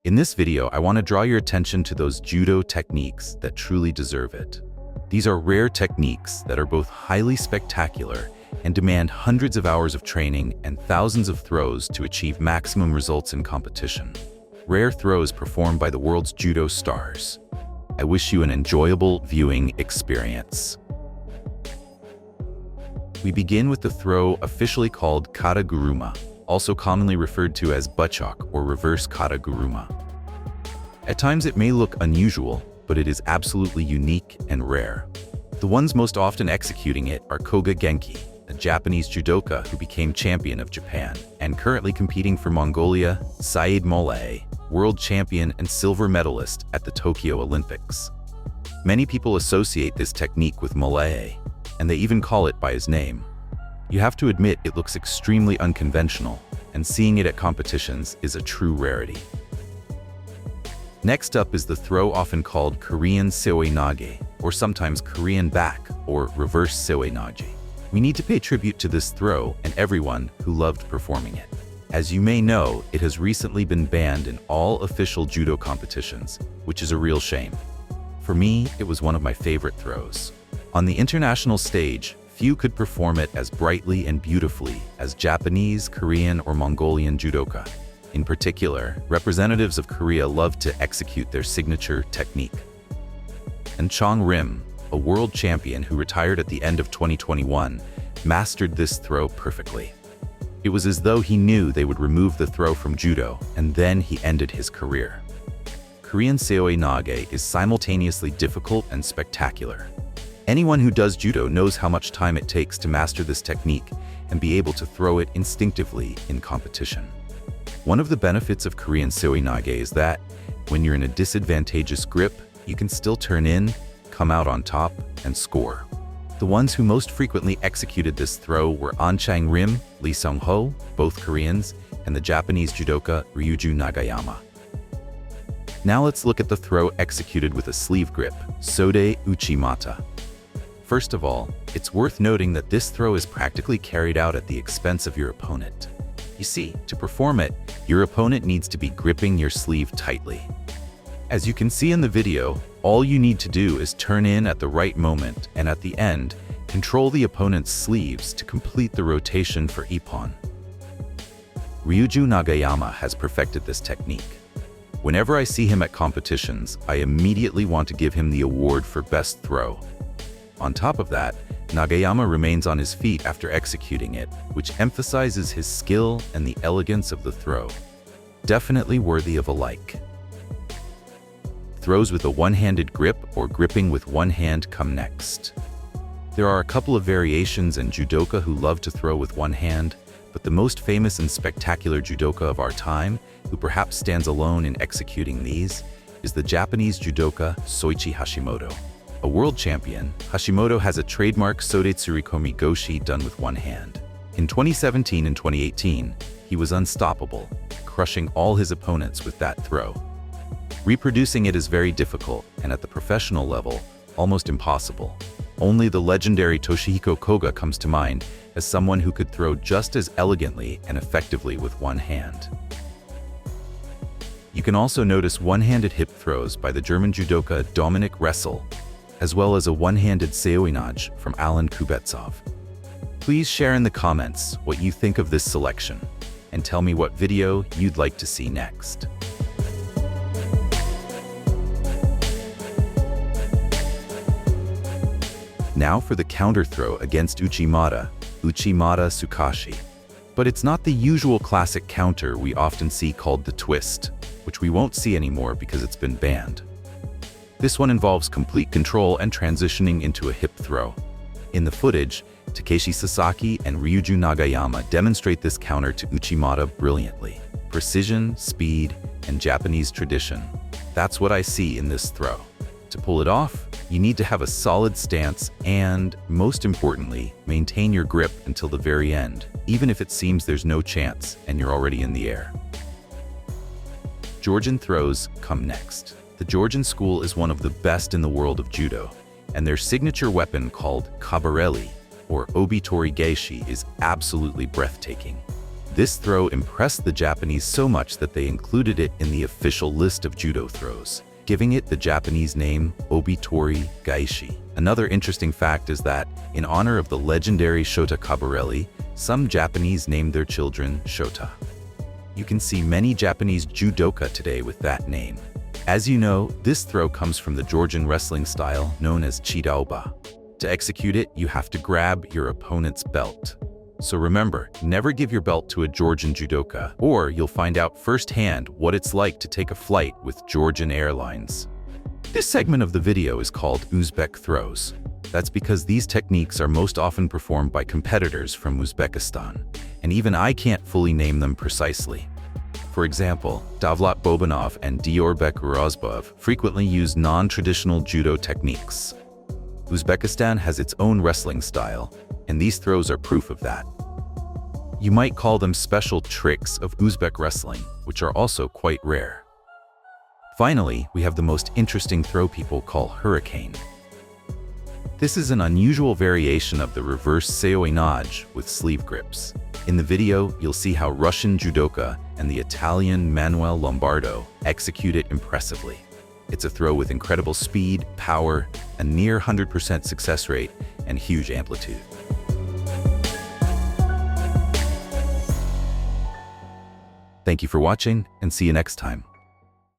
In this video, I want to draw your attention to those judo techniques that truly deserve it. These are rare techniques that are both highly spectacular and demand hundreds of hours of training and thousands of throws to achieve maximum results in competition. Rare throws performed by the world's judo stars. I wish you an enjoyable viewing experience. We begin with the throw officially called kataguruma, also commonly referred to as butchok or reverse kataguruma. At times it may look unusual, but it is absolutely unique and rare. The ones most often executing it are Koga Genki, a Japanese judoka who became champion of Japan, and currently competing for Mongolia, Saeed Molay, world champion and silver medalist at the Tokyo Olympics. Many people associate this technique with Molay, and they even call it by his name. You have to admit it looks extremely unconventional, and seeing it at competitions is a true rarity. Next up is the throw often called Korean seoi nage, or sometimes Korean back, or reverse seoi nage. We need to pay tribute to this throw and everyone who loved performing it. As you may know, it has recently been banned in all official judo competitions, which is a real shame. For me, it was one of my favorite throws. On the international stage, few could perform it as brightly and beautifully as Japanese, Korean, or Mongolian judoka. In particular, representatives of Korea loved to execute their signature technique. And Chong Rim, a world champion who retired at the end of 2021, mastered this throw perfectly. It was as though he knew they would remove the throw from judo, and then he ended his career. Korean seoi nage is simultaneously difficult and spectacular. Anyone who does judo knows how much time it takes to master this technique and be able to throw it instinctively in competition. One of the benefits of Korean seoi nage is that, when you're in a disadvantageous grip, you can still turn in, come out on top, and score. The ones who most frequently executed this throw were An Chang-rim, Lee Sung-ho, both Koreans, and the Japanese judoka Ryuju Nagayama. Now let's look at the throw executed with a sleeve grip, Sode uchi mata. First of all, it's worth noting that this throw is practically carried out at the expense of your opponent. You see, to perform it, your opponent needs to be gripping your sleeve tightly. As you can see in the video, all you need to do is turn in at the right moment and at the end, control the opponent's sleeves to complete the rotation for ippon. Ryuju Nagayama has perfected this technique. Whenever I see him at competitions, I immediately want to give him the award for best throw. On top of that, Nagayama remains on his feet after executing it, which emphasizes his skill and the elegance of the throw. Definitely worthy of a like. Throws with a one-handed grip or gripping with one hand come next. There are a couple of variations in judoka who love to throw with one hand, but the most famous and spectacular judoka of our time, who perhaps stands alone in executing these, is the Japanese judoka Soichi Hashimoto. A world champion, Hashimoto has a trademark Sode tsuri komi goshi done with one hand. In 2017 and 2018, he was unstoppable, crushing all his opponents with that throw. Reproducing it is very difficult, and at the professional level, almost impossible. Only the legendary Toshihiko Koga comes to mind as someone who could throw just as elegantly and effectively with one hand. You can also notice one-handed hip throws by the German judoka Dominik Ressel, as well as a one-handed seoi nage from Alan Kubetsov. Please share in the comments what you think of this selection, and tell me what video you'd like to see next. Now for the counter throw against uchi mata sukashi. But it's not the usual classic counter we often see called the twist, which we won't see anymore because it's been banned. This one involves complete control and transitioning into a hip throw. In the footage, Takeshi Sasaki and Ryuju Nagayama demonstrate this counter to uchi mata brilliantly. Precision, speed, and Japanese tradition. That's what I see in this throw. To pull it off, you need to have a solid stance and, most importantly, maintain your grip until the very end, even if it seems there's no chance and you're already in the air. Georgian throws come next. The Georgian school is one of the best in the world of judo, and their signature weapon called kabareli, or obitori geshi, is absolutely breathtaking. This throw impressed the Japanese so much that they included it in the official list of judo throws, giving it the Japanese name Obitori Gaishi. Another interesting fact is that, in honor of the legendary Shota Cabarelli, some Japanese named their children Shota. You can see many Japanese judoka today with that name. As you know, this throw comes from the Georgian wrestling style known as chidaoba. To execute it, you have to grab your opponent's belt. So remember, never give your belt to a Georgian judoka, or you'll find out firsthand what it's like to take a flight with Georgian Airlines. This segment of the video is called Uzbek throws. That's because these techniques are most often performed by competitors from Uzbekistan, and even I can't fully name them precisely. For example, Davlat Bobanov and Diorbek Urozbov frequently use non-traditional judo techniques. Uzbekistan has its own wrestling style, and these throws are proof of that. You might call them special tricks of Uzbek wrestling, which are also quite rare. Finally, we have the most interesting throw people call hurricane. This is an unusual variation of the reverse seoi nage with sleeve grips. In the video, you'll see how Russian judoka and the Italian Manuel Lombardo execute it impressively. It's a throw with incredible speed, power, a near 100% success rate, and huge amplitude. Thank you for watching, and see you next time.